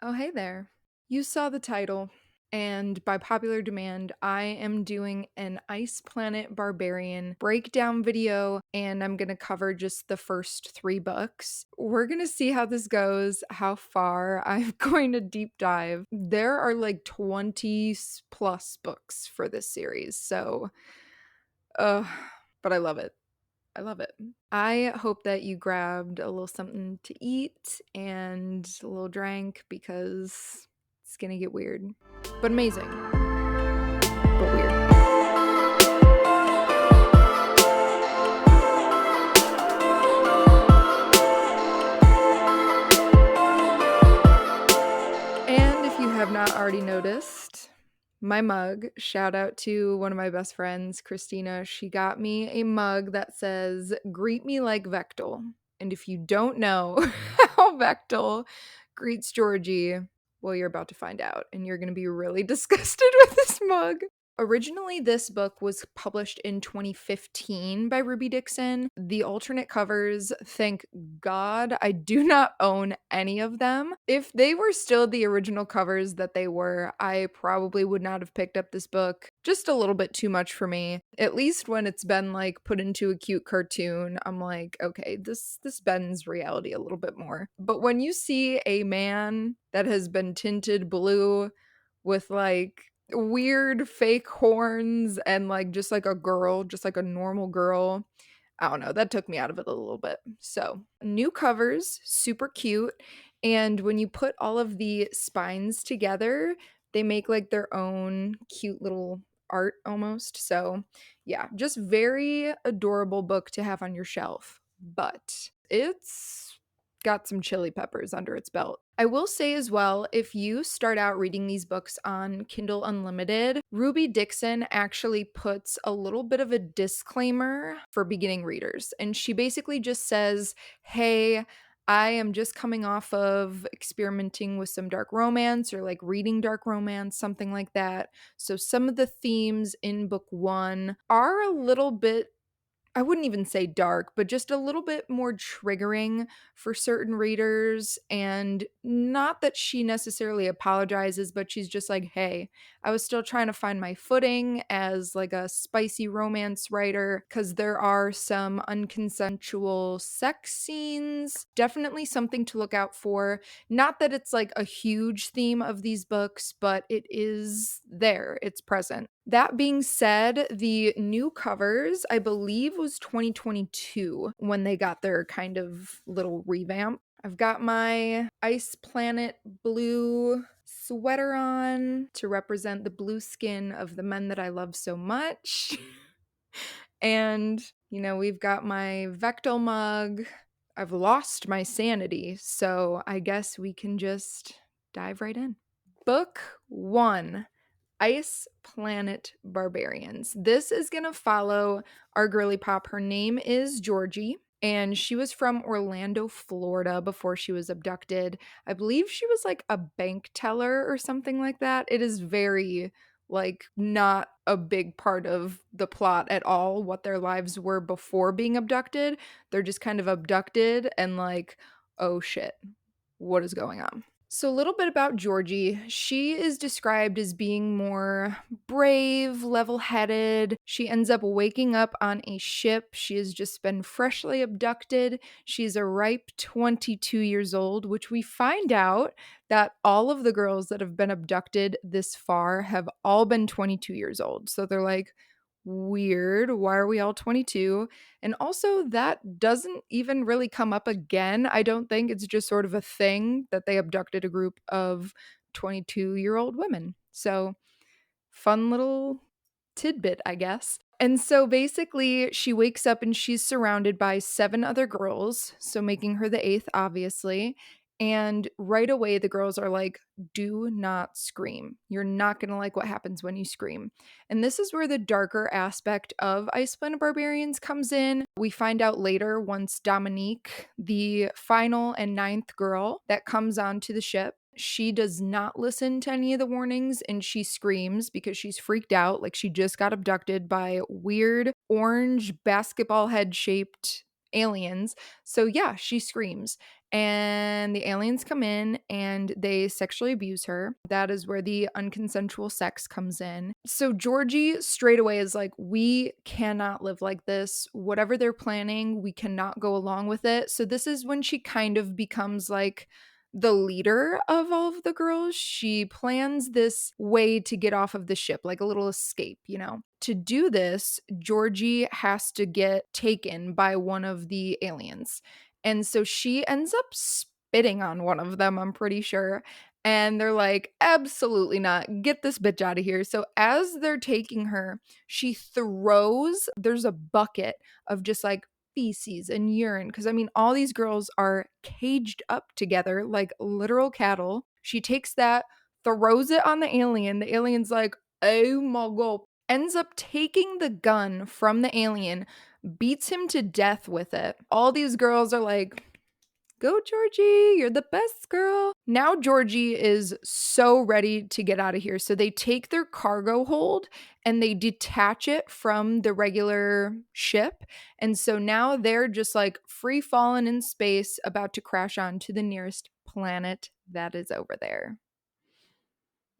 Oh, hey there. You saw the title, and by popular demand, I am doing an Ice Planet Barbarian breakdown video, and I'm going to cover just the first three books. We're going to see how this goes, how far I'm going to deep dive. There are like 20 plus books for this series, so, uh, but I love it. I love it. I hope that you grabbed a little something to eat and a little drink because it's gonna get weird. But amazing. But weird. And if you have not already noticed, my mug, shout out to one of my best friends, Christina. She got me a mug that says, "Greet me like Vectel." And if you don't know how Vectel greets Georgie, well, you're about to find out. And you're going to be really disgusted with this mug. Originally, this book was published in 2015 by Ruby Dixon. The alternate covers, thank God, I do not own any of them. If they were still the original covers that they were, I probably would not have picked up this book. Just a little bit too much for me. At least when it's been like put into a cute cartoon, I'm like, okay, this bends reality a little bit more. But when you see a man that has been tinted blue with like weird fake horns and like just like a girl, just like a normal girl, I don't know, that took me out of it a little bit. So, new covers, super cute. And when you put all of the spines together, they make like their own cute little art almost. So, yeah, just very adorable book to have on your shelf. But it's got some chili peppers under its belt. I will say as well, if you start out reading these books on Kindle Unlimited, Ruby Dixon actually puts a little bit of a disclaimer for beginning readers. And she basically just says, hey, I am just coming off of experimenting with some dark romance or like reading dark romance, something like that. So some of the themes in book one are a little bit, I wouldn't even say dark, but just a little bit more triggering for certain readers. And not that she necessarily apologizes, but she's just like, hey, I was still trying to find my footing as like a spicy romance writer because there are some unconsensual sex scenes. Definitely something to look out for. Not that it's like a huge theme of these books, but it is there, it's present. That being said, the new covers, I believe, was 2022 when they got their kind of little revamp. I've got my Ice Planet blue sweater on to represent the blue skin of the men that I love so much. And, we've got my Vectel mug. I've lost my sanity, so I guess we can just dive right in. Book one. Ice Planet Barbarians. This is going to follow our girly pop. Her name is Georgie, and she was from Orlando, Florida before she was abducted. I believe she was like a bank teller or something like that. It is very, like, not a big part of the plot at all, what their lives were before being abducted. They're just kind of abducted and like, oh shit, what is going on? So, a little bit about Georgie. She is described as being more brave, level headed. She ends up waking up on a ship. She has just been freshly abducted. She's a ripe 22 years old, which we find out that all of the girls that have been abducted this far have all been 22 years old. So, they're like, weird. Why are we all 22? And also, that doesn't even really come up again. I don't think it's just sort of a thing that they abducted a group of 22-year-old women. So, fun little tidbit, I guess. And so basically, she wakes up and she's surrounded by seven other girls, so making her the eighth, obviously. And right away, the girls are like, do not scream. You're not going to like what happens when you scream. And this is where the darker aspect of Ice Planet Barbarians comes in. We find out later, once Dominique, the final and ninth girl that comes onto the ship, she does not listen to any of the warnings and she screams because she's freaked out, like she just got abducted by weird orange basketball head shaped aliens. So yeah, she screams. and the aliens come in and they sexually abuse her. That is where the unconsensual sex comes in. So Georgie straight away is like, we cannot live like this. Whatever they're planning, we cannot go along with it. So this is when she kind of becomes like the leader of all of the girls. She plans this way to get off of the ship, like a little escape, you know. To do this, Georgie has to get taken by one of the aliens. And so she ends up spitting on one of them, I'm pretty sure. And they're like, absolutely not. Get this bitch out of here. So as they're taking her, she throws, there's a bucket of just like feces and urine. Because I mean, all these girls are caged up together like literal cattle. She takes that, throws it on the alien. The alien's like, oh my god. Ends up taking the gun from the alien, beats him to death with it. All these girls are like, go Georgie, you're the best girl. Now Georgie is so ready to get out of here. So they take their cargo hold and they detach it from the regular ship. And so now they're just like free falling in space, about to crash onto the nearest planet that is over there.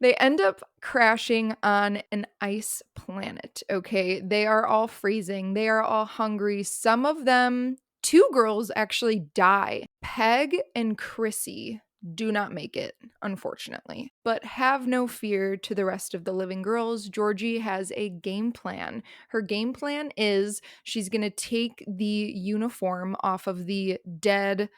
They end up crashing on an ice planet, okay? They are all freezing. They are all hungry. Some of them, two girls actually die. Peg and Chrissy do not make it, unfortunately. But have no fear to the rest of the living girls. Georgie has a game plan. Her game plan is she's going to take the uniform off of the dead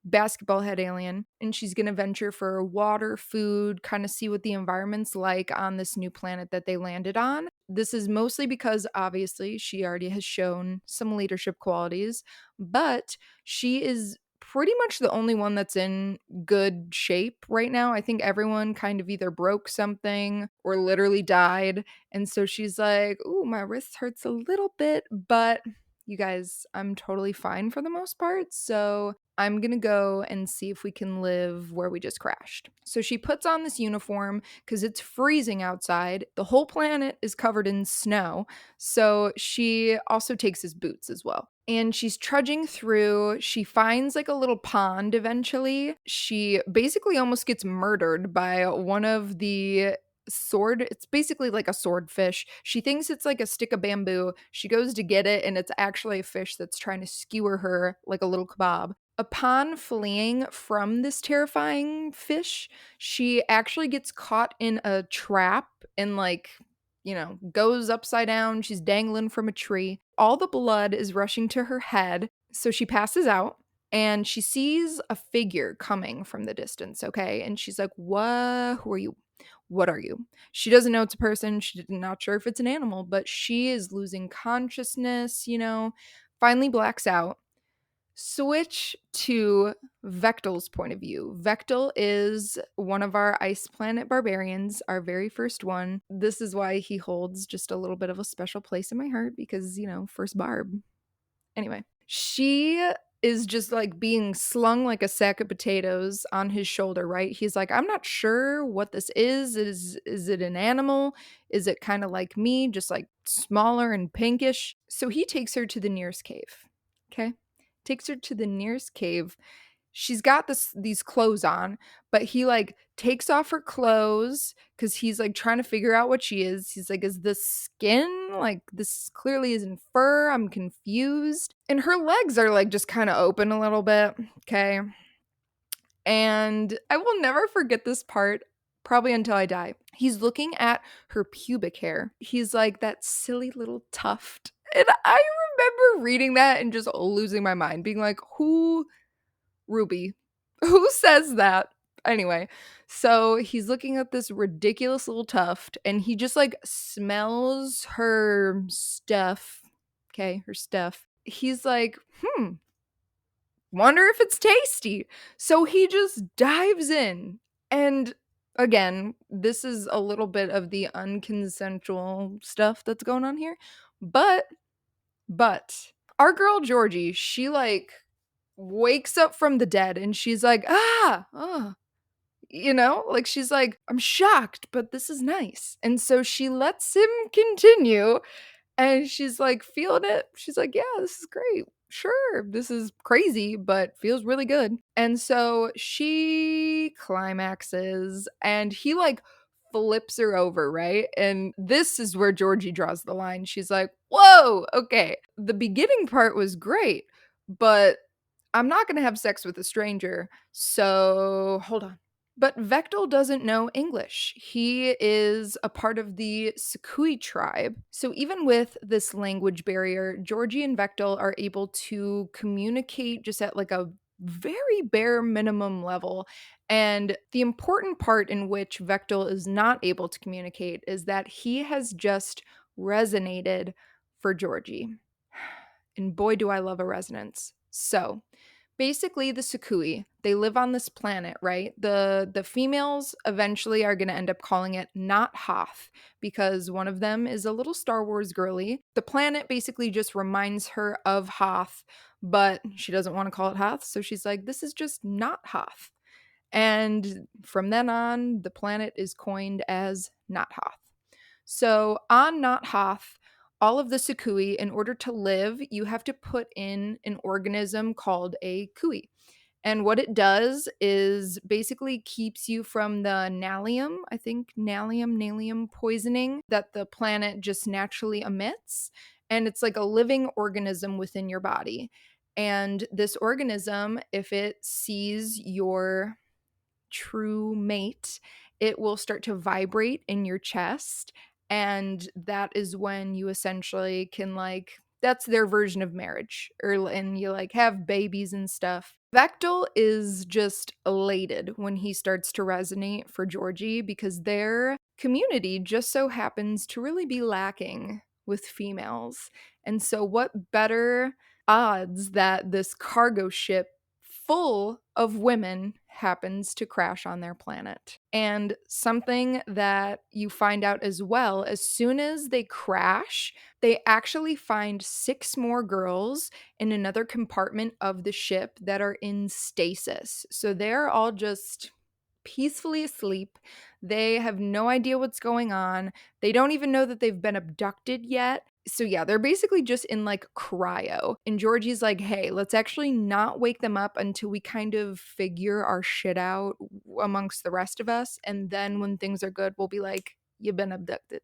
basketball head alien, and she's going to venture for water, food, kind of see what the environment's like on this new planet that they landed on. This is mostly because obviously she already has shown some leadership qualities, but she is pretty much the only one that's in good shape right now. I think everyone kind of either broke something or literally died. And so she's like, "Ooh, my wrist hurts a little bit, but you guys, I'm totally fine for the most part. So I'm gonna go and see if we can live where we just crashed." So she puts on this uniform because it's freezing outside. The whole planet is covered in snow. So she also takes his boots as well. And she's trudging through. She finds like a little pond eventually. She basically almost gets murdered by one of the it's basically like a swordfish. She thinks it's like a stick of bamboo. She goes to get it and it's actually a fish that's trying to skewer her like a little kebab. Upon fleeing from this terrifying fish, she actually gets caught in a trap and like, you know, goes upside down. She's dangling from a tree. All the blood is rushing to her head, so she passes out. And she sees a figure coming from the distance, okay? And she's like, "What? Who are you? What are you?" She doesn't know it's a person. She's not sure if it's an animal, but she is losing consciousness, you know, finally blacks out. Switch to Vectel's point of view. Vectel is one of our Ice Planet Barbarians, our very first one. This is why he holds just a little bit of a special place in my heart because, you know, first Barb. Anyway, she is just like being slung like a sack of potatoes on his shoulder, right? He's like, "I'm not sure what this is. Is it an animal? Is it kind of like me, just like smaller and pinkish?" So he takes her to the nearest cave. Okay? Takes her to the nearest cave. She's got these clothes on, but he like takes off her clothes because he's like trying to figure out what she is. He's like, "Is this skin? Like this clearly isn't fur. I'm confused." And her legs are like just kind of open a little bit. Okay. And I will never forget this part, probably until I die. He's looking at her pubic hair. He's like, "That silly little tuft." And I remember reading that and just losing my mind, being like, Ruby, who says that? Anyway, so he's looking at this ridiculous little tuft and he just like smells her stuff. Okay, her stuff. He's like, wonder if it's tasty. So he just dives in. And again, this is a little bit of the unconsensual stuff that's going on here. But our girl Georgie, she like wakes up from the dead and she's like, you know, like she's like, "I'm shocked, but this is nice." And so she lets him continue and she's like feeling it. She's like, "Yeah, this is great." sure, this is crazy, but feels really good. And so she climaxes and he like flips her over, right? And this is where Georgie draws the line. She's like, whoa, okay. The beginning part was great, but I'm not going to have sex with a stranger. So hold on. But Vectel doesn't know English. He is a part of the Sakui tribe. So even with this language barrier, Georgie and Vectel are able to communicate just at like a very bare minimum level. And the important part in which Vectel is not able to communicate is that he has just resonated for Georgie. And boy, do I love a resonance. So, basically the Sukui, they live on this planet, right? The females eventually are going to end up calling it Not-Hoth because one of them is a little Star Wars girly. The planet basically just reminds her of Hoth, but she doesn't want to call it Hoth, so she's like, this is just Not-Hoth. And from then on, the planet is coined as Not-Hoth. So on Not-Hoth, all of the Sukui, in order to live, you have to put in an organism called a Kui. And what it does is basically keeps you from the nalium, I think nalium poisoning that the planet just naturally emits. And it's like a living organism within your body. And this organism, if it sees your true mate, it will start to vibrate in your chest. And that is when you essentially can, like, that's their version of marriage, or and you like have babies and stuff. Vectel is just elated when he starts to resonate for Georgie because their community just so happens to really be lacking with females. And so, what better odds that this cargo ship full of women happens to crash on their planet. And something that you find out as well, as soon as they crash, they actually find 6 more girls in another compartment of the ship that are in stasis. So they're all just peacefully asleep. They have no idea what's going on. They don't even know that they've been abducted yet. So yeah, they're basically just in like cryo. And Georgie's like, hey, let's actually not wake them up until we kind of figure our shit out amongst the rest of us. And then when things are good, we'll be like, you've been abducted.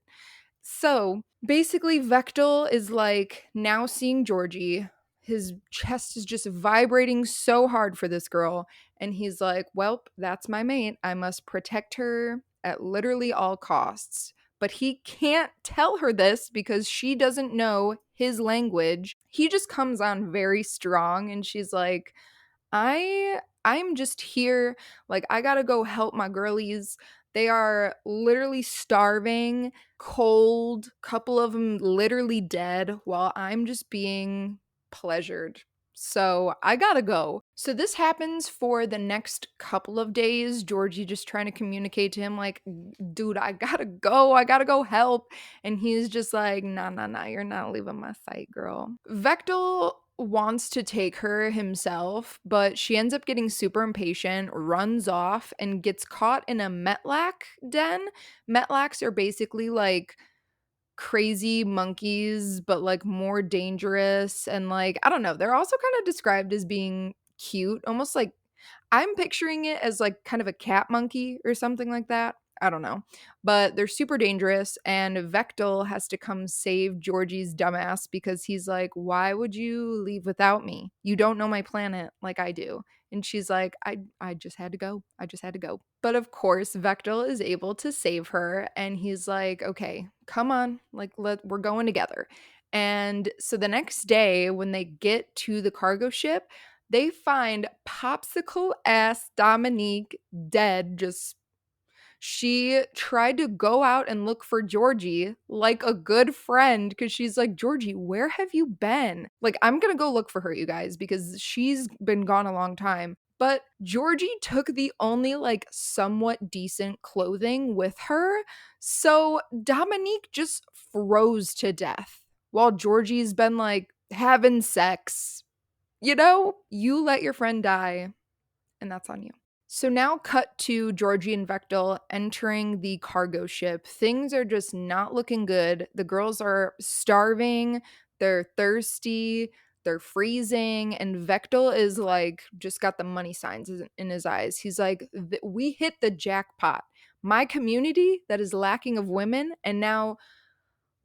So basically, Vectel is like now seeing Georgie. His chest is just vibrating so hard for this girl. And he's like, well, that's my mate. I must protect her at literally all costs. But he can't tell her this because she doesn't know his language. He just comes on very strong and she's like, I'm just here, like I got to go help my girlies. They are literally starving, cold, couple of them literally dead while I'm just being pleasured. So I gotta go. So this happens for the next couple of days. Georgie just trying to communicate to him, like, dude, I gotta go. I gotta go help. And he's just like, nah, nah, nah, you're not leaving my sight, girl. Vectel wants to take her himself, but she ends up getting super impatient, runs off, and gets caught in a Metlak den. Metlaks are basically like crazy monkeys, but like more dangerous. And like, I don't know, they're also kind of described as being cute, almost like I'm picturing it as like kind of a cat monkey or something like that. I don't know. But they're super dangerous, and Vectel has to come save Georgie's dumbass because he's like, why would you leave without me? You don't know my planet like I do. And she's like, I just had to go. I just had to go. But of course, Vectel is able to save her, and he's like, okay, come on, like we're going together. And so the next day, when they get to the cargo ship, they find popsicle ass Dominique dead. Just she tried to go out and look for Georgie like a good friend because she's like, Georgie, where have you been? Like, I'm gonna go look for her, you guys, because she's been gone a long time. But Georgie took the only like somewhat decent clothing with her. So Dominique just froze to death while Georgie's been like having sex. You know, you let your friend die, and that's on you. So now cut to Georgie and Vectel entering the cargo ship. Things are just not looking good. The girls are starving, they're thirsty, they're freezing, and Vectel is like just got the money signs in his eyes. He's like, we hit the jackpot. My community that is lacking of women, and now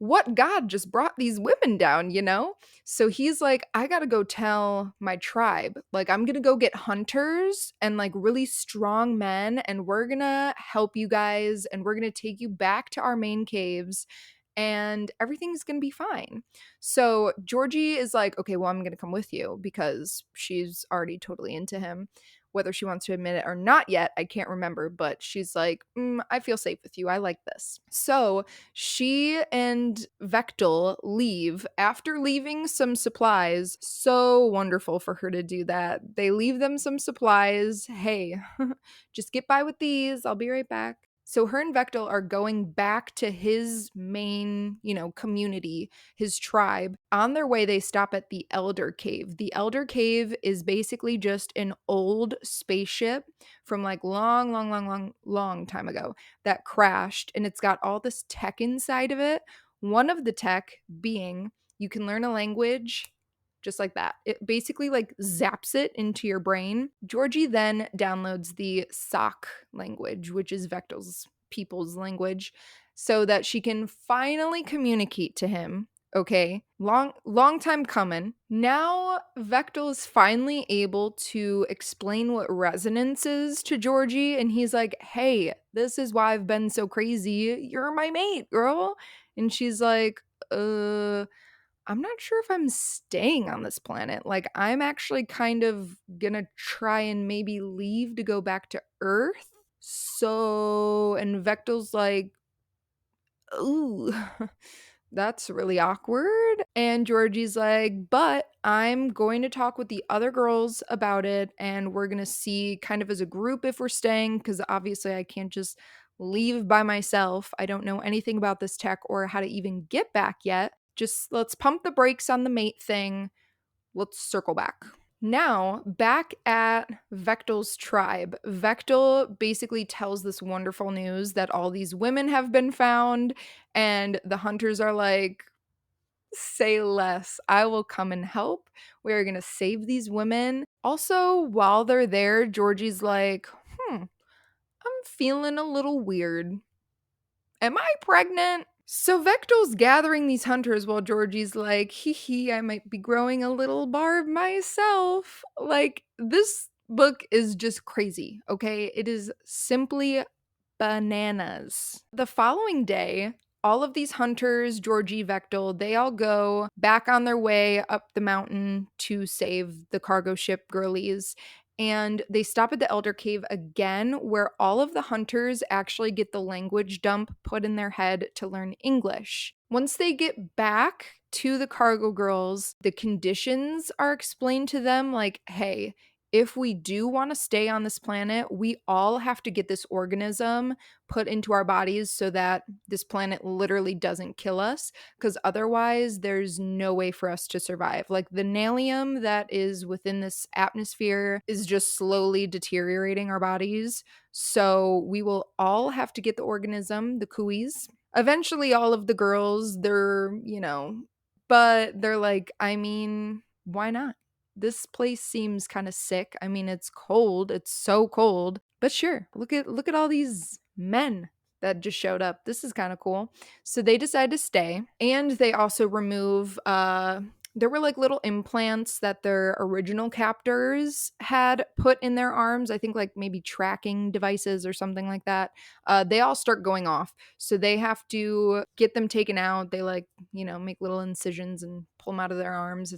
what god just brought these women down, you know? So he's like, I gotta go tell my tribe. Like, I'm gonna go get hunters and like really strong men, and we're gonna help you guys, and we're gonna take you back to our main caves, and everything's gonna be fine. So Georgie is like, okay, well, I'm gonna come with you because she's already totally into him. Whether she wants to admit it or not yet, I can't remember, but she's like, I feel safe with you. I like this. So she and Vectel leave after leaving some supplies. So wonderful for her to do that. They leave them some supplies. Hey, just get by with these. I'll be right back. So her and Vectel are going back to his main, community, his tribe. On their way, they stop at the Elder Cave. The Elder Cave is basically just an old spaceship from like long, long, long, long, long time ago that crashed, and it's got all this tech inside of it. One of the tech being you can learn a language just like that. It basically like zaps it into your brain. Georgie then downloads the sock language, which is Vectel's people's language, so that she can finally communicate to him. Okay, long time coming. Now Vectel is finally able to explain what resonance is to Georgie, and he's like, hey, this is why I've been so crazy. You're my mate, girl. And she's like, I'm not sure if I'm staying on this planet. Like, I'm actually kind of gonna try and maybe leave to go back to Earth. So, and Vectel's like, ooh, that's really awkward. And Georgie's like, but I'm going to talk with the other girls about it, and we're gonna see kind of as a group if we're staying, because obviously I can't just leave by myself. I don't know anything about this tech or how to even get back yet. Just let's pump the brakes on the mate thing. Let's circle back. Now, back at Vectel's tribe, Vectel basically tells this wonderful news that all these women have been found, and the hunters are like, say less. I will come and help. We are going to save these women. Also, while they're there, Georgie's like, I'm feeling a little weird. Am I pregnant? So Vectel's gathering these hunters while Georgie's like, hee, I might be growing a little barb myself. Like, this book is just crazy, okay? It is simply bananas. The following day, all of these hunters, Georgie, Vectel, they all go back on their way up the mountain to save the cargo ship girlies. And they stop at the Elder Cave again, where all of the hunters actually get the language dump put in their head to learn English. Once they get back to the cargo girls, the conditions are explained to them like, hey, if we do want to stay on this planet, we all have to get this organism put into our bodies so that this planet literally doesn't kill us, because otherwise there's no way for us to survive. Like, the nalium that is within this atmosphere is just slowly deteriorating our bodies. So we will all have to get the organism, the kuis. Eventually, all of the girls, but they're like, I mean, why not? This place seems kind of sick. I mean, it's cold. It's so cold. But sure, look at all these men that just showed up. This is kind of cool. So they decide to stay, and they also remove there were like little implants that their original captors had put in their arms. I think like maybe tracking devices or something like that. They all start going off. So they have to get them taken out. They like, make little incisions and pull them out of their arms.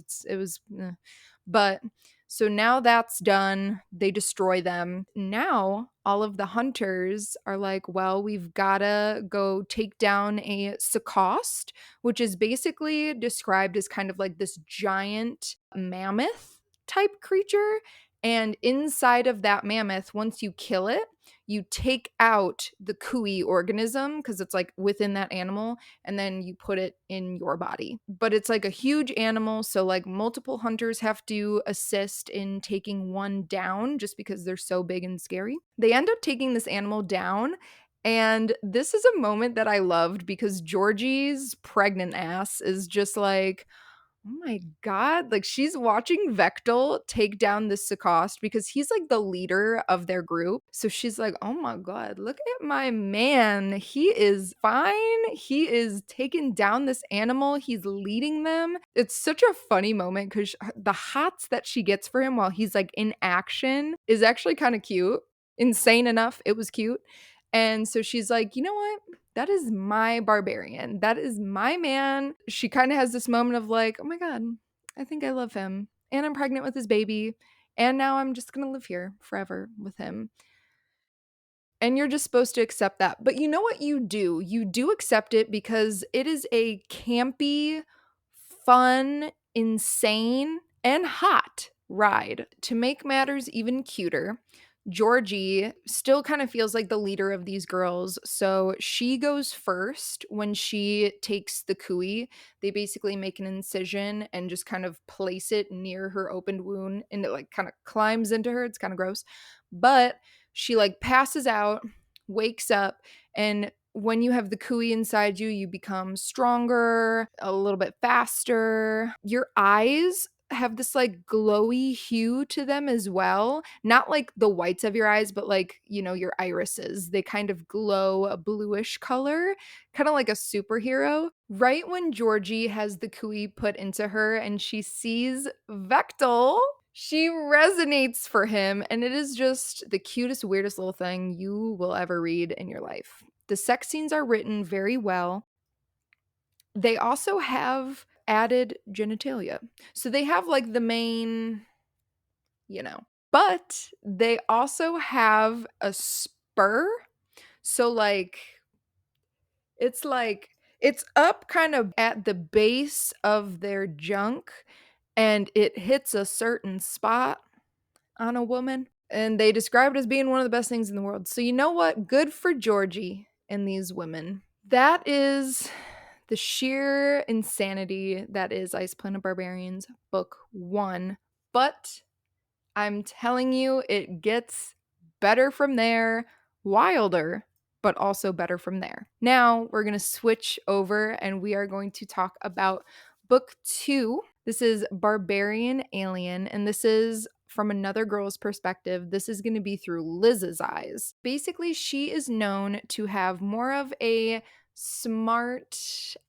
But so now that's done. They destroy them. Now all of the hunters are like, well, we've gotta go take down a Sakost, which is basically described as kind of like this giant mammoth type creature. And inside of that mammoth, once you kill it, you take out the kui organism, because it's like within that animal, and then you put it in your body. But it's like a huge animal, so like multiple hunters have to assist in taking one down just because they're so big and scary. They end up taking this animal down, and this is a moment that I loved because Georgie's pregnant ass is just like, Oh my god, like, she's watching Vectel take down this Sakost because he's, like, the leader of their group, so she's like, "Oh my god, look at my man, he is fine, he is taking down this animal, he's leading them." It's such a funny moment 'cause the hots that she gets for him while he's, like, in action is actually kinda cute. Insane enough, it was cute, and so she's like, "You know what? That is my barbarian. That is my man." She kind of has this moment of like, oh my God, I think I love him. And I'm pregnant with his baby. And now I'm just going to live here forever with him. And you're just supposed to accept that. But you know what you do? You do accept it because it is a campy, fun, insane, and hot ride. To make matters even cuter, Georgie still kind of feels like the leader of these girls. So she goes first when she takes the kui. They basically make an incision and just kind of place it near her opened wound and it like kind of climbs into her. It's kind of gross. But she like passes out, wakes up, and when you have the kui inside you, you become stronger, a little bit faster. Your eyes have this like glowy hue to them as well. Not like the whites of your eyes, but like, your irises. They kind of glow a bluish color, kind of like a superhero. Right when Georgie has the kui put into her and she sees Vectel, she resonates for him, and it is just the cutest, weirdest little thing you will ever read in your life. The sex scenes are written very well. They also have added genitalia. So they have like the main, but they also have a spur. So like it's up kind of at the base of their junk and it hits a certain spot on a woman. And they describe it as being one of the best things in the world. So you know what? Good for Georgie and these women. That is the sheer insanity that is Ice Planet Barbarians book 1. But I'm telling you, it gets better from there, wilder, but also better from there. Now we're going to switch over and we are going to talk about book 2. This is Barbarian Alien, and this is from another girl's perspective. This is going to be through Liz's eyes. Basically, she is known to have more of a smart,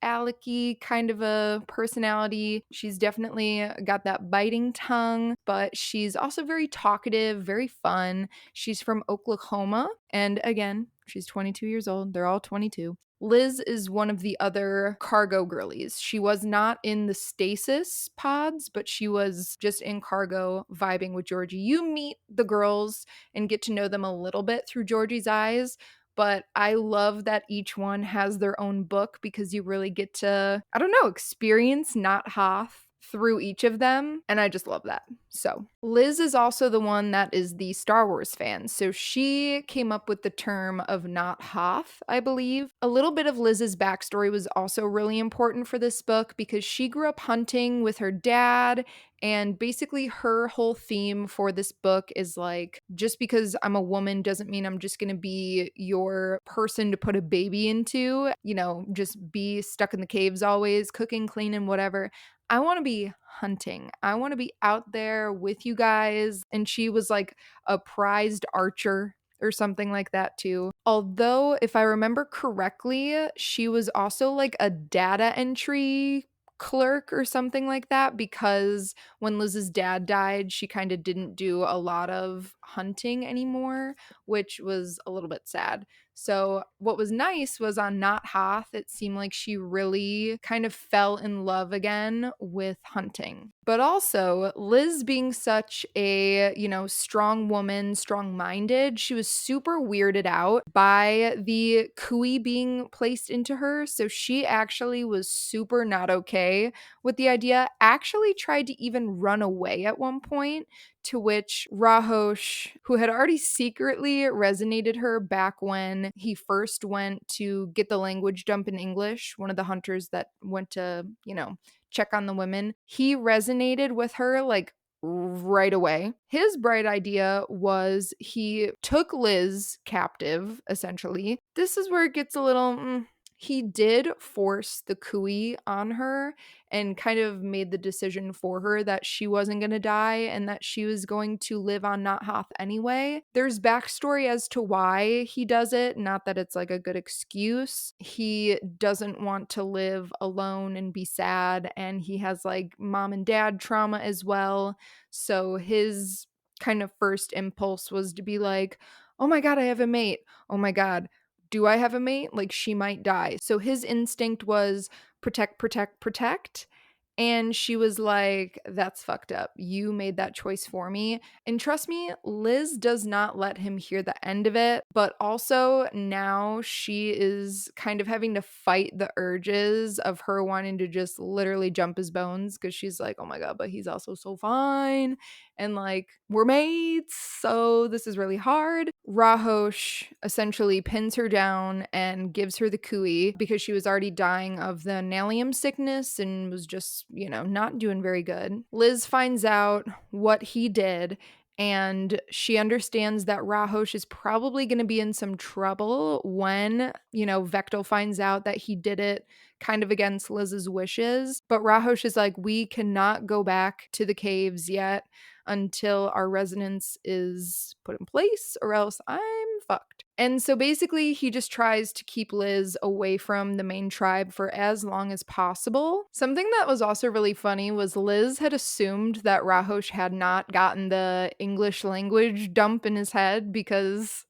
alecky kind of a personality. She's definitely got that biting tongue, but she's also very talkative, very fun. She's from Oklahoma, and again, she's 22 years old. They're all 22. Liz is one of the other cargo girlies. She was not in the stasis pods, but she was just in cargo vibing with Georgie. You meet the girls and get to know them a little bit through Georgie's eyes, but I love that each one has their own book because you really get to, I don't know, experience Not-Hoth through each of them, and I just love that. So Liz is also the one that is the Star Wars fan, so she came up with the term of Not-Hoth, I believe. A little bit of Liz's backstory was also really important for this book because she grew up hunting with her dad, and basically her whole theme for this book is like, just because I'm a woman doesn't mean I'm just gonna be your person to put a baby into, just be stuck in the caves always, cooking, cleaning, whatever. I want to be hunting. I want to be out there with you guys. And she was like a prized archer or something like that too. Although, if I remember correctly, she was also like a data entry clerk or something like that because when Liz's dad died, she kind of didn't do a lot of hunting anymore, which was a little bit sad. So what was nice was on Not-Hoth, it seemed like she really kind of fell in love again with hunting. But also, Liz being such a, strong woman, strong-minded, she was super weirded out by the kui being placed into her. So she actually was super not okay with the idea, actually tried to even run away at one point, to which Rahosh, who had already secretly resonated her back when he first went to get the language dump in English, one of the hunters that went to, check on the women, he resonated with her like right away. His bright idea was he took Liz captive, essentially. This is where it gets a little He did force the Kui on her and kind of made the decision for her that she wasn't going to die and that she was going to live on Not-Hoth anyway. There's backstory as to why he does it, not that it's like a good excuse. He doesn't want to live alone and be sad, and he has like mom and dad trauma as well. So his kind of first impulse was to be like, oh my God, I have a mate. Oh my God, do I have a mate? Like, she might die. So his instinct was protect, protect, protect. And she was like, that's fucked up. You made that choice for me. And trust me, Liz does not let him hear the end of it. But also now she is kind of having to fight the urges of her wanting to just literally jump his bones, because she's like, oh my God, but he's also so fine. And like, we're mates. So this is really hard. Rahosh essentially pins her down and gives her the Kui because she was already dying of the Nalium sickness and was just, not doing very good. Liz finds out what he did, and she understands that Rahosh is probably going to be in some trouble when, Vectel finds out that he did it kind of against Liz's wishes. But Rahosh is like, we cannot go back to the caves yet until our resonance is put in place, or else I'm fucked. And so basically he just tries to keep Liz away from the main tribe for as long as possible. Something that was also really funny was Liz had assumed that Rahosh had not gotten the English language dump in his head, because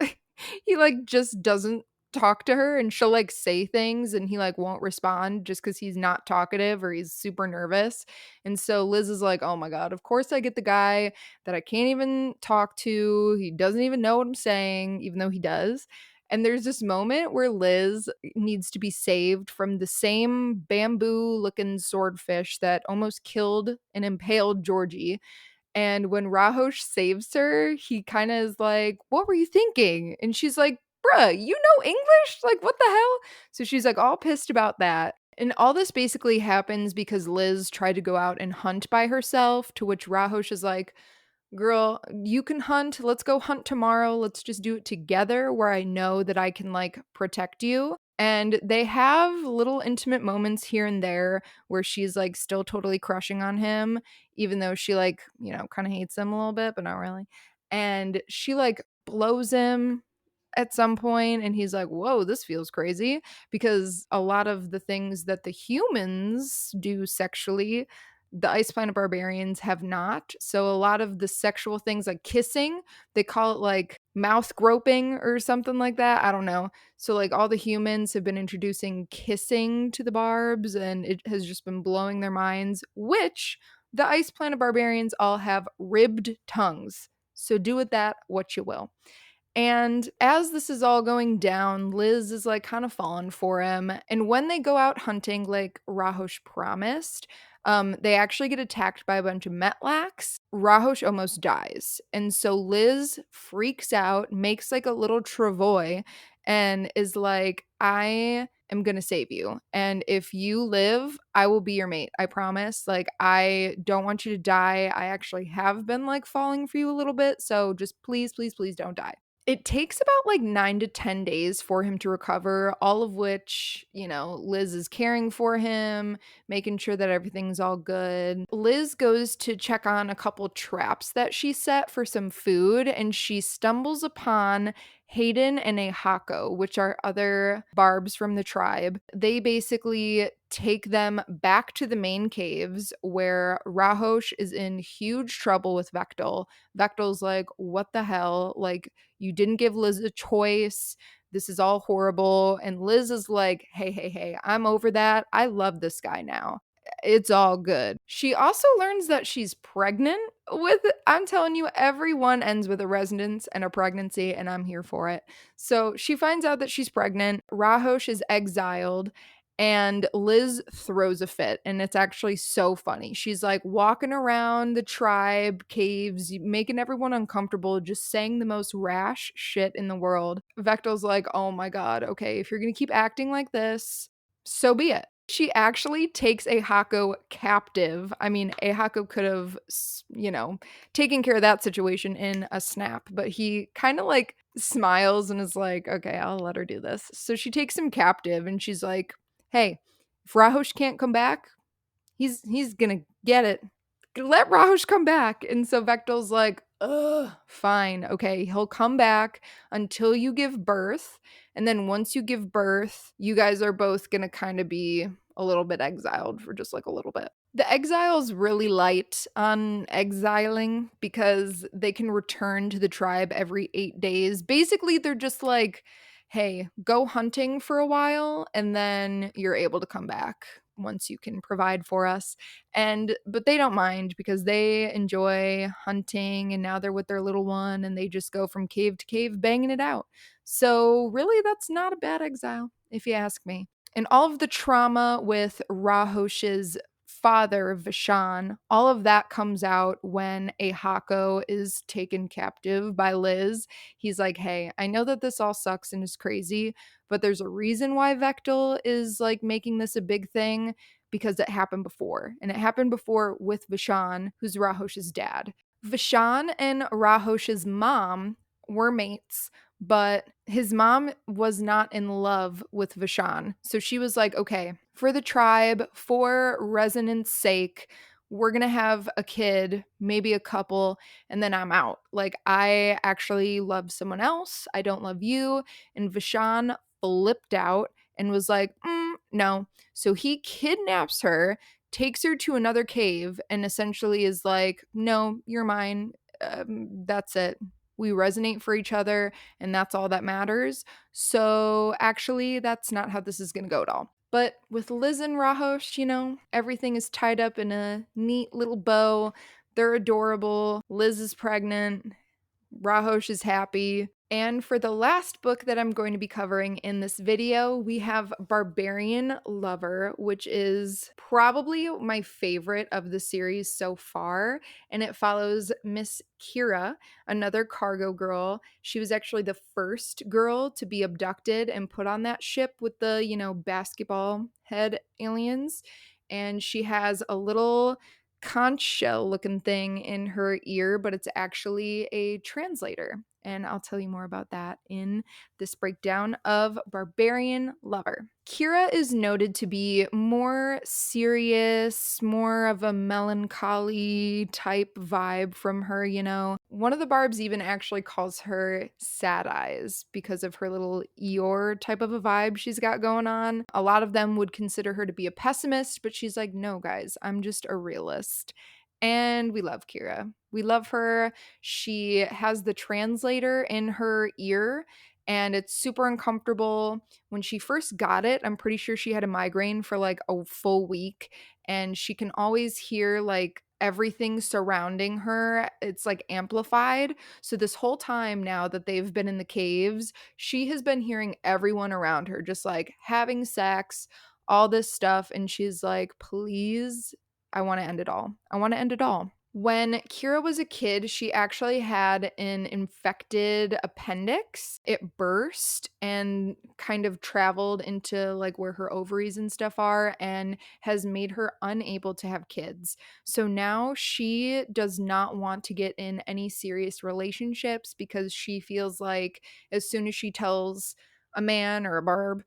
he like just doesn't talk to her, and she'll like say things and he like won't respond just because he's not talkative or he's super nervous. And so Liz is like, oh my God, of course I get the guy that I can't even talk to. He doesn't even know what I'm saying, even though he does. And there's this moment where Liz needs to be saved from the same bamboo looking swordfish that almost killed and impaled Georgie. And when Rahosh saves her, he kind of is like, what were you thinking? And she's like, bruh, you know English? Like, what the hell? So she's like all pissed about that. And all this basically happens because Liz tried to go out and hunt by herself, to which Rahosh is like, girl, you can hunt. Let's go hunt tomorrow. Let's just do it together where I know that I can like protect you. And they have little intimate moments here and there where she's like still totally crushing on him, even though she like, kind of hates him a little bit, but not really. And she like blows him at some point, and he's like, whoa, this feels crazy, because a lot of the things that the humans do sexually, the Ice Planet Barbarians have not. So a lot of the sexual things like kissing, they call it like mouth groping or something like that. I don't know. So like all the humans have been introducing kissing to the barbs, and it has just been blowing their minds, which the Ice Planet Barbarians all have ribbed tongues. So do with that what you will. And as this is all going down, Liz is like kind of falling for him. And when they go out hunting, like Rahosh promised, they actually get attacked by a bunch of Metlax. Rahosh almost dies. And so Liz freaks out, makes like a little travois, and is like, I am going to save you. And if you live, I will be your mate. I promise. Like, I don't want you to die. I actually have been like falling for you a little bit. So just please, please, please don't die. It takes about like 9 to 10 days for him to recover, all of which, Liz is caring for him, making sure that everything's all good. Liz goes to check on a couple traps that she set for some food, and she stumbles upon Hayden and a Hako, which are other barbs from the tribe. They basically take them back to the main caves where Rahosh is in huge trouble with Vectel. Vectel's like, what the hell? Like, you didn't give Liz a choice. This is all horrible. And Liz is like, hey, hey, hey, I'm over that. I love this guy now. It's all good. She also learns that she's pregnant with, I'm telling you, everyone ends with a resonance and a pregnancy, and I'm here for it. So she finds out that she's pregnant. Rahosh is exiled, and Liz throws a fit, and it's actually so funny. She's like walking around the tribe caves, making everyone uncomfortable, just saying the most rash shit in the world. Vectel's like, oh my God, okay, if you're gonna keep acting like this, so be it. She actually takes a Hako captive. I mean, a Hako could have, taken care of that situation in a snap, but he kind of like smiles and is like, okay, I'll let her do this. So she takes him captive and she's like, hey, if Rahosh can't come back, he's gonna get it. Let Rahosh come back. And so Vectel's like, ugh, fine. Okay, he'll come back until you give birth. And then once you give birth, you guys are both gonna kind of be a little bit exiled for just like a little bit. The exile's really light on exiling because they can return to the tribe every 8 days. Basically, they're just like, hey, go hunting for a while and then you're able to come back once you can provide for us. But they don't mind because they enjoy hunting and now they're with their little one and they just go from cave to cave banging it out. So really that's not a bad exile if you ask me. And all of the trauma with Rahosh's father, Vishan, all of that comes out when a Hako is taken captive by Liz. He's like, hey, I know that this all sucks and is crazy, but there's a reason why Vectel is like making this a big thing because it happened before. And it happened before with Vishan, who's Rahosh's dad. Vishan and Rahosh's mom were mates, but his mom was not in love with Vishan. So she was like, okay, for the tribe, for resonance sake, we're going to have a kid, maybe a couple, and then I'm out. Like, I actually love someone else. I don't love you. And Vishan flipped out and was like, no. So he kidnaps her, takes her to another cave, and essentially is like, no, you're mine. That's it. We resonate for each other, and that's all that matters. So actually, that's not how this is going to go at all. But with Liz and Rahosh, everything is tied up in a neat little bow. They're adorable. Liz is pregnant. Rahosh is happy. And for the last book that I'm going to be covering in this video, we have Barbarian Lover, which is probably my favorite of the series so far. And it follows Miss Kira, another cargo girl. She was actually the first girl to be abducted and put on that ship with the, basketball head aliens. And she has a little conch shell looking thing in her ear, but it's actually a translator. And I'll tell you more about that in this breakdown of Barbarian Lover. Kira is noted to be more serious, more of a melancholy type vibe from her, One of the barbs even actually calls her Sad Eyes because of her little Eeyore type of a vibe she's got going on. A lot of them would consider her to be a pessimist, but she's like, no, guys, I'm just a realist. And we love Kira. We love her. She has the translator in her ear and it's super uncomfortable. When she first got it, I'm pretty sure she had a migraine for like a full week and she can always hear like everything surrounding her. It's like amplified. So this whole time now that they've been in the caves, she has been hearing everyone around her just like having sex, all this stuff and she's like, "Please, I want to end it all. I want to end it all." When Kira was a kid, she actually had an infected appendix. It burst and kind of traveled into like where her ovaries and stuff are and has made her unable to have kids. So now she does not want to get in any serious relationships because she feels like as soon as she tells a man or a barb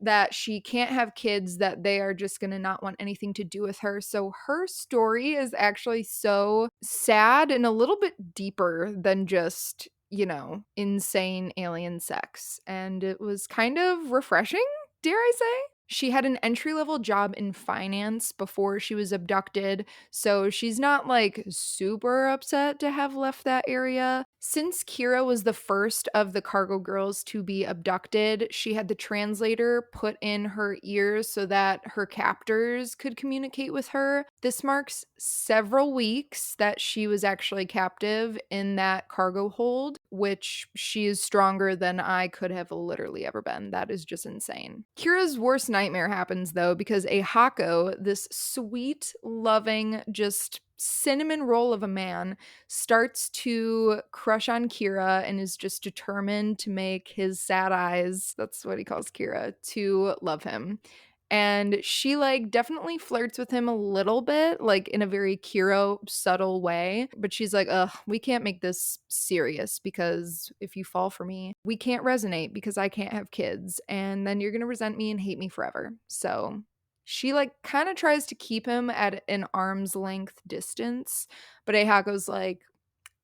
that she can't have kids, that they are just going to not want anything to do with her. So her story is actually so sad and a little bit deeper than just, insane alien sex. And it was kind of refreshing, dare I say? She had an entry level job in finance before she was abducted, so she's not like super upset to have left that area. Since Kira was the first of the cargo girls to be abducted, she had the translator put in her ears so that her captors could communicate with her. This marks several weeks that she was actually captive in that cargo hold, which she is stronger than I could have literally ever been. That is just insane. Kira's worst nightmare happens though because a Hako, this sweet, loving, just cinnamon roll of a man, starts to crush on Kira and is just determined to make his Sad Eyes, that's what he calls Kira, to love him. And she like definitely flirts with him a little bit, like in a very Kiro subtle way. But she's like, ugh, we can't make this serious because if you fall for me, we can't resonate because I can't have kids. And then you're going to resent me and hate me forever. So she like kind of tries to keep him at an arm's length distance. But Eihako's like,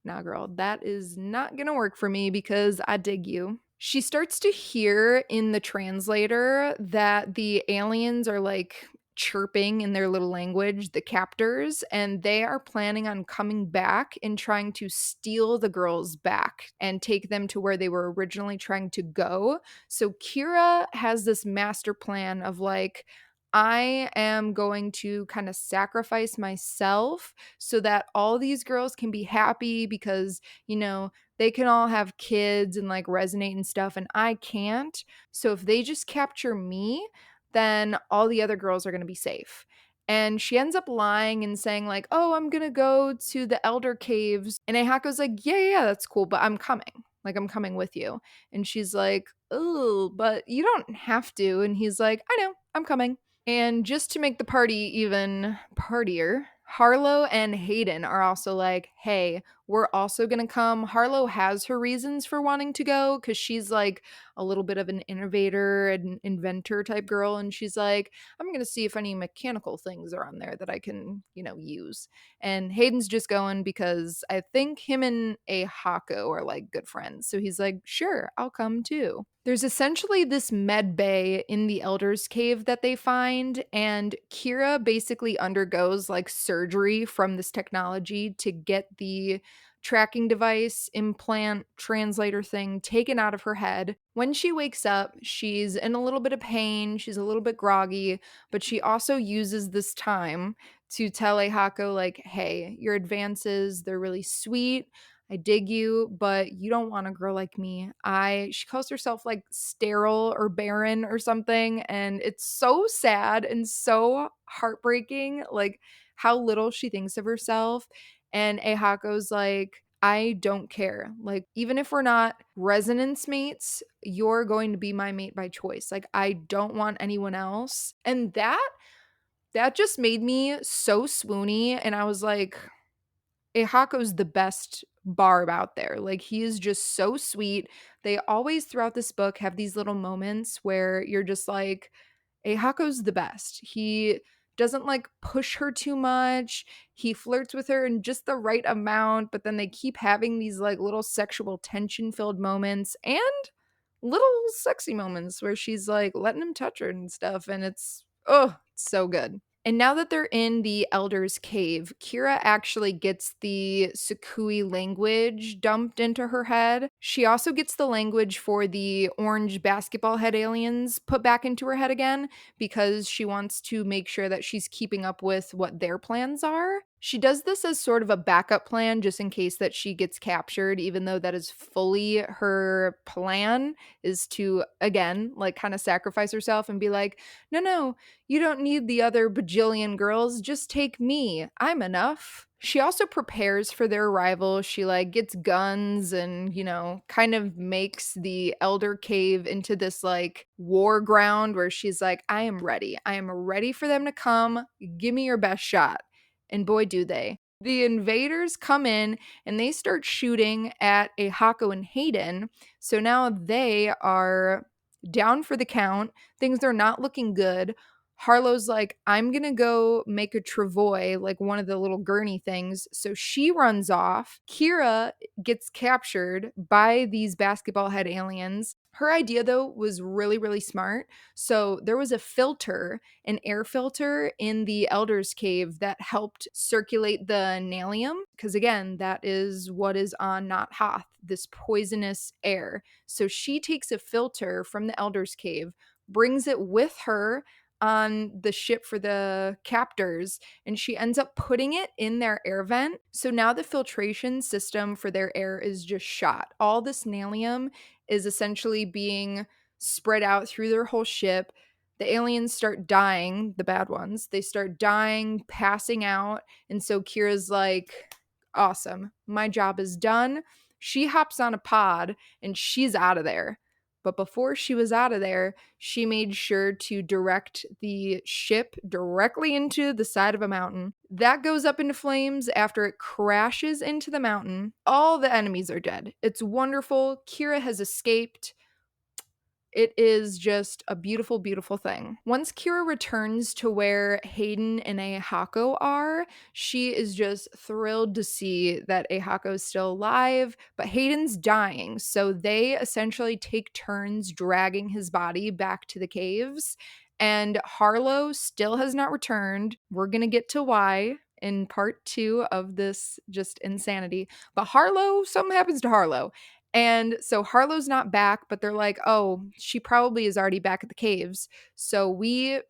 nah, girl, that is not gonna work for me because I dig you. She starts to hear in the translator that the aliens are like chirping in their little language, the captors, and they are planning on coming back and trying to steal the girls back and take them to where they were originally trying to go. So Kira has this master plan of like, I am going to kind of sacrifice myself so that all these girls can be happy because, they can all have kids and like resonate and stuff, and I can't. So if they just capture me, then all the other girls are going to be safe. And she ends up lying and saying, like, oh, I'm going to go to the Elder Caves. And Eihako's like, yeah, that's cool, but I'm coming. Like, I'm coming with you. And she's like, oh, but you don't have to. And he's like, I know, I'm coming. And just to make the party even partier, Harlow and Hayden are also like, hey, we're also going to come. Harlow has her reasons for wanting to go because she's like a little bit of an innovator and inventor type girl. And she's like, I'm going to see if any mechanical things are on there that I can, use. And Hayden's just going because I think him and Hako are like good friends. So he's like, sure, I'll come too. There's essentially this med bay in the Elder's Cave that they find, and Kira basically undergoes like surgery from this technology to get the tracking device, implant, translator thing taken out of her head. When she wakes up, she's in a little bit of pain, she's a little bit groggy, but she also uses this time to tell Ehako, like, hey, your advances, they're really sweet. I dig you, but you don't want a girl like me. She calls herself like sterile or barren or something. And it's so sad and so heartbreaking, like how little she thinks of herself. And Eihako's like, I don't care. Like, even if we're not resonance mates, you're going to be my mate by choice. Like, I don't want anyone else. And that just made me so swoony. And I was like, Ehako's the best barb out there. Like, he is just so sweet. They always throughout this book have these little moments where you're just like, Ehako's the best. He doesn't like push her too much. He flirts with her in just the right amount, but then they keep having these like little sexual tension filled moments and little sexy moments where she's like letting him touch her and stuff. And it's so good. And now that they're in the Elder's Cave, Kira actually gets the Sukui language dumped into her head. She also gets the language for the orange basketball head aliens put back into her head again because she wants to make sure that she's keeping up with what their plans are. She does this as sort of a backup plan just in case that she gets captured, even though that is fully her plan, is to, again, like kind of sacrifice herself and be like, no, you don't need the other bajillion girls. Just take me. I'm enough. She also prepares for their arrival. She like gets guns and, kind of makes the Elder Cave into this like war ground where she's like, I am ready. I am ready for them to come. Give me your best shot. And boy, do they. The invaders come in and they start shooting at Ehako and Hayden. So now they are down for the count. Things are not looking good. Harlow's like, I'm going to go make a travois, like one of the little gurney things. So she runs off. Kira gets captured by these basketball head aliens. Her idea, though, was really, really smart. So there was a filter, an air filter in the Elder's Cave that helped circulate the nalium. Because again, that is what is on Not-Hoth, this poisonous air. So she takes a filter from the Elder's Cave, brings it with her on the ship for the captors, and she ends up putting it in their air vent. So now the filtration system for their air is just shot. All this nalium is essentially being spread out through their whole ship. The aliens start dying, the bad ones. They start dying, passing out. And so Kira's like, awesome, my job is done. She hops on a pod and she's out of there. but before she was out of there, she made sure to direct the ship directly into the side of a mountain. That goes up into flames after it crashes into the mountain. All the enemies are dead. It's wonderful. Kira has escaped. It is just a beautiful, beautiful thing. Once Kira returns to where Hayden and Ehako are, she is just thrilled to see that Ehako is still alive, but Hayden's dying. So they essentially take turns dragging his body back to the caves. And Harlow still has not returned. We're going to get to why in part 2 of this just insanity. But Harlow, something happens to Harlow. And so Harlow's not back, but they're like, oh, she probably is already back at the caves. So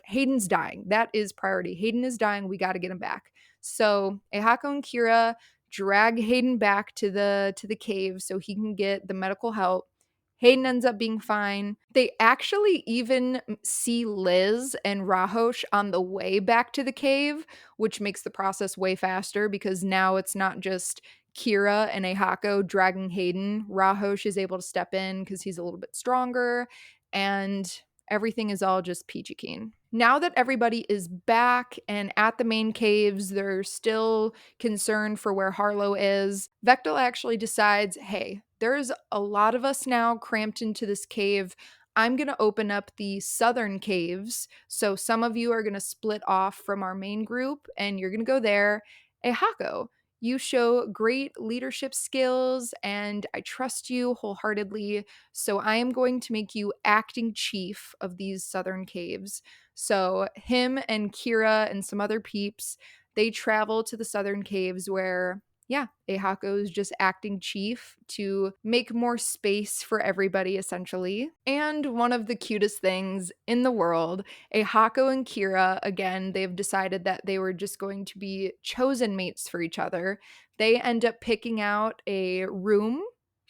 Hayden's dying. That is priority. Hayden is dying. We got to get him back. So Ehako and Kira drag Hayden back to the cave so he can get the medical help. Hayden ends up being fine. They actually even see Liz and Rahosh on the way back to the cave, which makes the process way faster because now it's not just Kira and Ehako dragging Hayden. Rahosh is able to step in because he's a little bit stronger, and everything is all just peachy keen. Now that everybody is back and at the main caves, they're still concerned for where Harlow is. Vectel actually decides, hey, there's a lot of us now cramped into this cave. I'm going to open up the southern caves. So some of you are going to split off from our main group and you're going to go there. Ehako, you show great leadership skills and I trust you wholeheartedly. So I am going to make you acting chief of these southern caves. So him and Kira and some other peeps, they travel to the southern caves where, yeah, Ehako is just acting chief to make more space for everybody, essentially. And one of the cutest things in the world, Ehako and Kira, again, they've decided that they were just going to be chosen mates for each other. They end up picking out a room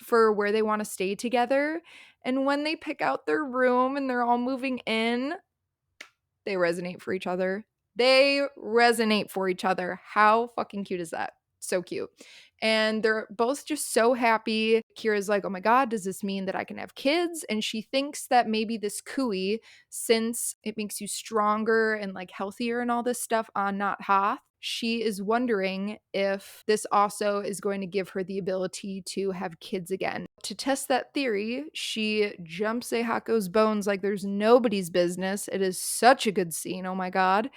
for where they want to stay together. And when they pick out their room and they're all moving in, they resonate for each other. They resonate for each other. How fucking cute is that? So cute. And they're both just so happy. Kira's like, oh my God, does this mean that I can have kids? And she thinks that maybe this Kui, since it makes you stronger and like healthier and all this stuff on Not-Hoth, she is wondering if this also is going to give her the ability to have kids again. To test that theory, she jumps Ehako's bones like there's nobody's business. It is such a good scene. Oh my God.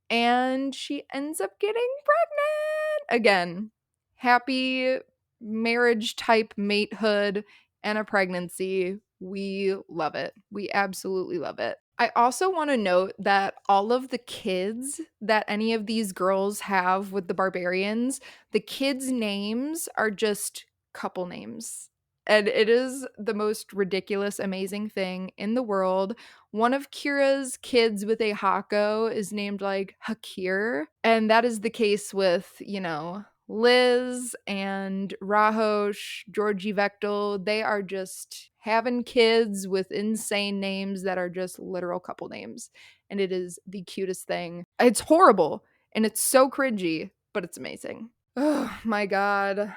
And she ends up getting pregnant again. Happy marriage type matehood and a pregnancy. We love it. We absolutely love it. I also want to note that all of the kids that any of these girls have with the barbarians, the kids' names are just couple names. And it is the most ridiculous, amazing thing in the world. One of Kira's kids with a Hako is named like Hakir. And that is the case with, Liz and Rahosh, Georgie Vectel. They are just having kids with insane names that are just literal couple names. And it is the cutest thing. It's horrible and it's so cringy, but it's amazing. Oh my God.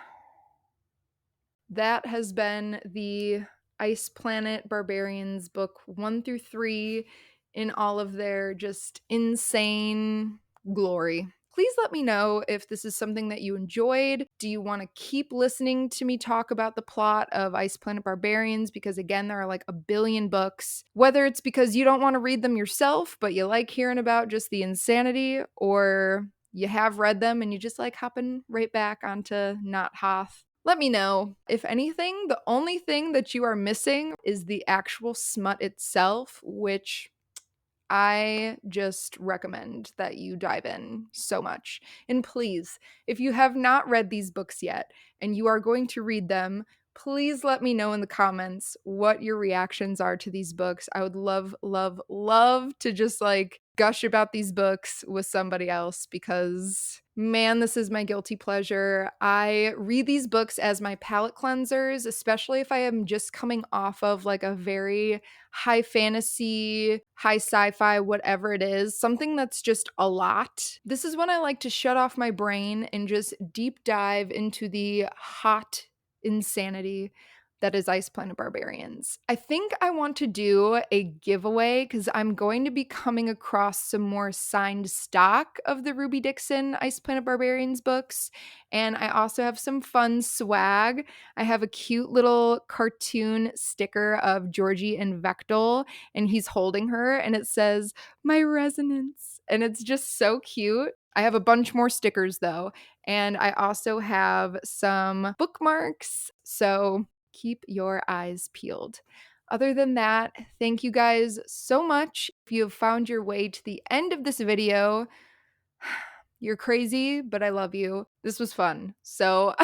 That has been the Ice Planet Barbarians book 1 through 3 in all of their just insane glory. Please let me know if this is something that you enjoyed. Do you want to keep listening to me talk about the plot of Ice Planet Barbarians? Because again, there are like a billion books. Whether it's because you don't want to read them yourself, but you like hearing about just the insanity, or you have read them and you just like hopping right back onto Not-Hoth. Let me know. If anything, the only thing that you are missing is the actual smut itself, which I just recommend that you dive in so much. And please, if you have not read these books yet and you are going to read them, please let me know in the comments what your reactions are to these books. I would love, love, love to just like gush about these books with somebody else because, man, this is my guilty pleasure. I read these books as my palate cleansers, especially if I am just coming off of like a very high fantasy, high sci-fi, whatever it is, something that's just a lot. This is when I like to shut off my brain and just deep dive into the hot insanity That is Ice Planet Barbarians. I think I want to do a giveaway because I'm going to be coming across some more signed stock of the Ruby Dixon Ice Planet Barbarians books. And I also have some fun swag. I have a cute little cartoon sticker of Georgie and Vectel, and he's holding her, and it says, "My resonance." And it's just so cute. I have a bunch more stickers though, and I also have some bookmarks. So keep your eyes peeled. Other than that, thank you guys so much. If you have found your way to the end of this video, you're crazy, but I love you. This was fun. So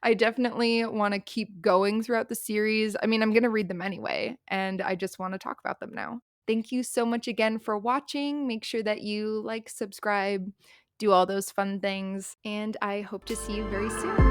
I definitely want to keep going throughout the series. I mean, I'm going to read them anyway, and I just want to talk about them now. Thank you so much again for watching. Make sure that you like, subscribe, do all those fun things, and I hope to see you very soon.